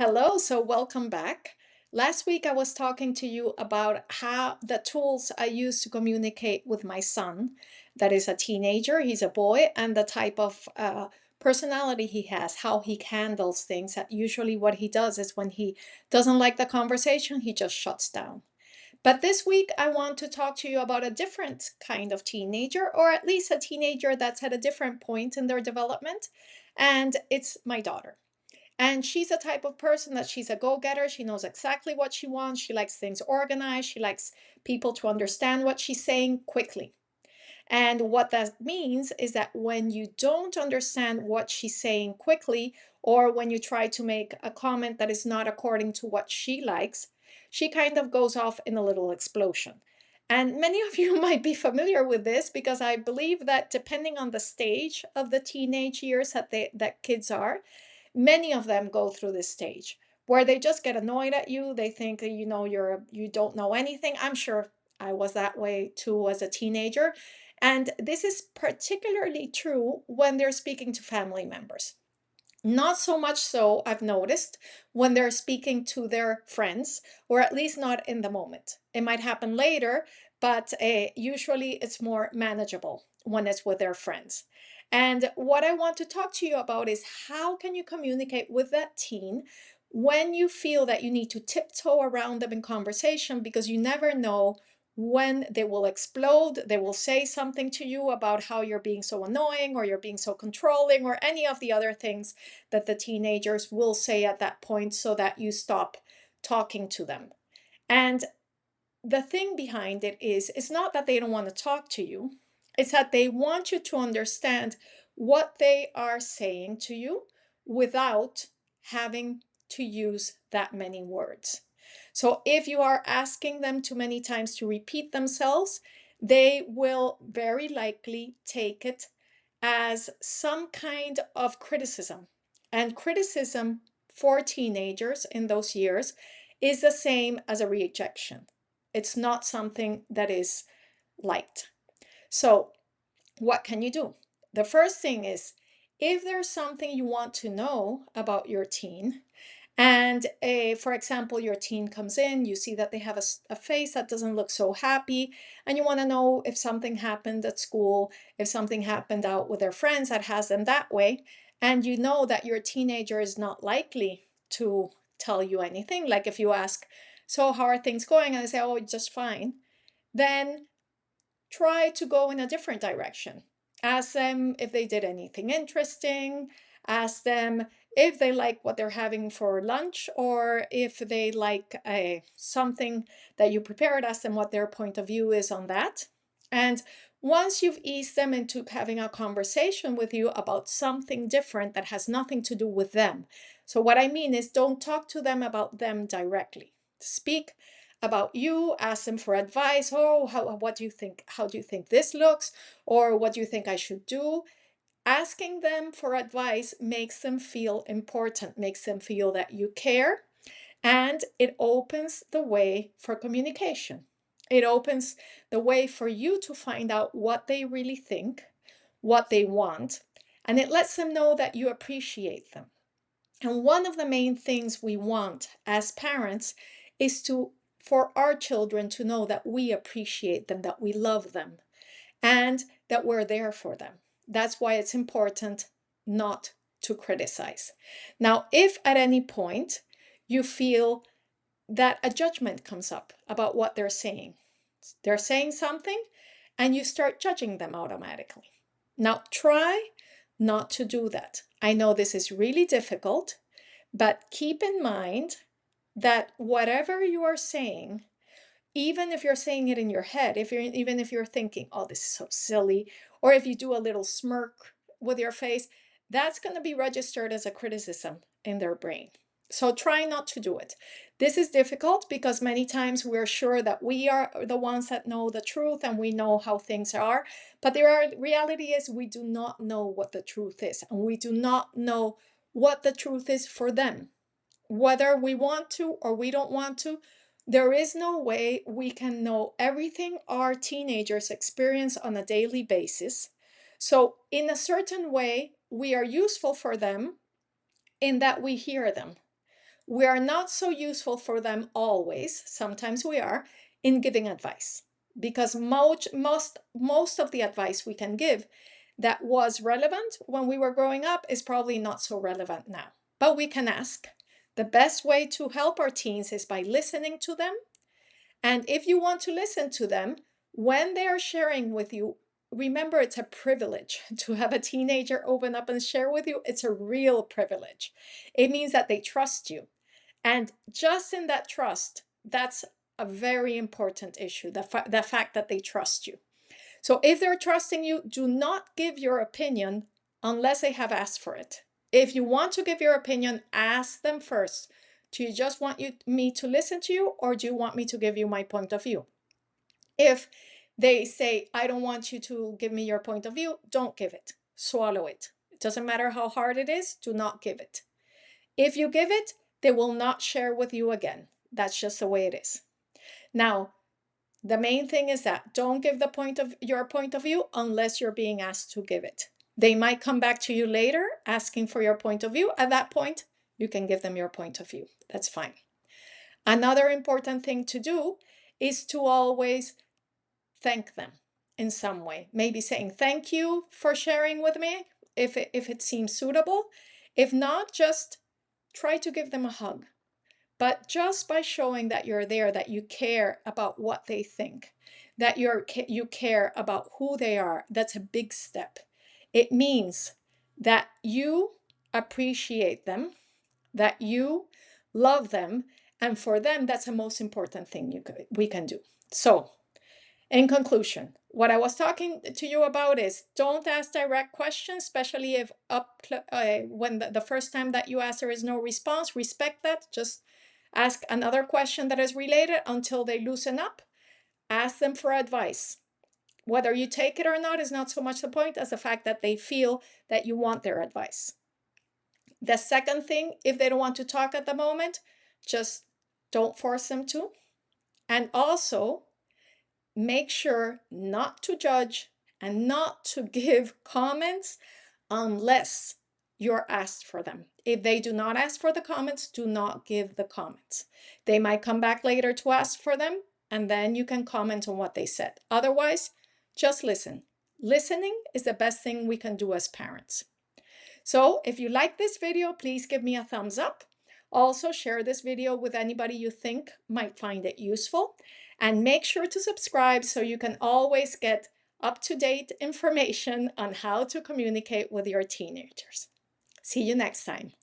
Hello, so welcome back. Last week I was talking to you about how the tools I use to communicate with my son, that is a teenager, he's a boy, and the type of personality he has, how he handles things. Usually, what he does is when he doesn't like the conversation, he just shuts down. But this week, I want to talk to you about a different kind of teenager, or at least a teenager that's at a different point in their development, and it's my daughter. And she's a type of person that she's a go-getter. She knows exactly what she wants. She likes things organized. She likes people to understand what she's saying quickly. And what that means is that when you don't understand what she's saying quickly, or when you try to make a comment that is not according to what she likes, she kind of goes off in a little explosion. And many of you might be familiar with this because I believe that depending on the stage of the teenage years that kids are, many of them go through this stage where they just get annoyed at you. They think you don't know anything. I'm sure I was that way too as a teenager. And this is particularly true when they're speaking to family members. Not so much so, I've noticed, when they're speaking to their friends, or at least not in the moment. It might happen later, but usually it's more manageable when it's with their friends. And what I want to talk to you about is how can you communicate with that teen when you feel that you need to tiptoe around them in conversation because you never know when they will explode. They will say something to you about how you're being so annoying or you're being so controlling or any of the other things that the teenagers will say at that point so that you stop talking to them. And the thing behind it is, it's not that they don't want to talk to you, it's that they want you to understand what they are saying to you without having to use that many words. So if you are asking them too many times to repeat themselves, they will very likely take it as some kind of criticism. And criticism for teenagers in those years is the same as a rejection. It's not something that is liked. So, what can you do? The first thing is, if there's something you want to know about your teen, and for example, your teen comes in, you see that they have a face that doesn't look so happy, and you want to know if something happened at school, if something happened out with their friends that has them that way, and you know that your teenager is not likely to tell you anything. Like if you ask, so how are things going? And they say, oh, just fine. Then try to go in a different direction. Ask them if they did anything interesting. Ask them if they like what they're having for lunch or if they like something that you prepared. Ask them what their point of view is on that. And once you've eased them into having a conversation with you about something different that has nothing to do with them. So, what I mean is, don't talk to them about them directly. Speak about you, ask them for advice. Oh, what do you think? How do you think this looks? Or what do you think I should do? Asking them for advice makes them feel important, makes them feel that you care, and it opens the way for communication. It opens the way for you to find out what they really think, what they want, and it lets them know that you appreciate them. And one of the main things we want as parents is for our children to know that we appreciate them, that we love them, and that we're there for them. That's why it's important not to criticize. Now, if at any point you feel that a judgment comes up about what they're saying something and you start judging them automatically. Now, try not to do that. I know this is really difficult, but keep in mind that whatever you are saying, even if you're saying it in your head, even if you're thinking, oh, this is so silly, or if you do a little smirk with your face, that's going to be registered as a criticism in their brain. So try not to do it. This is difficult because many times we're sure that we are the ones that know the truth and we know how things are. But the reality is we do not know what the truth is, and we do not know what the truth is for them. Whether we want to or we don't want to, there is no way we can know everything our teenagers experience on a daily basis. So, in a certain way, we are useful for them in that we hear them. we are not so useful for them always, sometimes we are, in giving advice. Because most of the advice we can give that was relevant when we were growing up is probably not so relevant now. But we can ask. The best way to help our teens is by listening to them. And if you want to listen to them, when they are sharing with you, remember it's a privilege to have a teenager open up and share with you. It's a real privilege. It means that they trust you. And just in that trust, that's a very important issue, the fact that they trust you. So if they're trusting you, do not give your opinion unless they have asked for it. If you want to give your opinion, ask them first. Do you just want me to listen to you, or do you want me to give you my point of view? If they say, I don't want you to give me your point of view, don't give it. Swallow it. It doesn't matter how hard it is, do not give it. If you give it, they will not share with you again. That's just the way it is. Now, the main thing is that don't give your point of view unless you're being asked to give it. They might come back to you later asking for your point of view. At that point, you can give them your point of view. That's fine. Another important thing to do is to always thank them in some way. Maybe saying thank you for sharing with me if it seems suitable. If not, just try to give them a hug. But just by showing that you're there, that you care about what they think, that you care about who they are, that's a big step. It means that you appreciate them, that you love them, and for them, that's the most important thing we can do. So, in conclusion, what I was talking to you about is don't ask direct questions, especially if when the first time that you ask there is no response. Respect that. Just ask another question that is related until they loosen up. Ask them for advice. Whether you take it or not is not so much the point as the fact that they feel that you want their advice. The second thing, if they don't want to talk at the moment, just don't force them to. And also, make sure not to judge and not to give comments unless you're asked for them. If they do not ask for the comments, do not give the comments. They might come back later to ask for them, and then you can comment on what they said. Otherwise, just listen. Listening is the best thing we can do as parents. So if you like this video, please give me a thumbs up. Also, share this video with anybody you think might find it useful. And make sure to subscribe so you can always get up-to-date information on how to communicate with your teenagers. See you next time.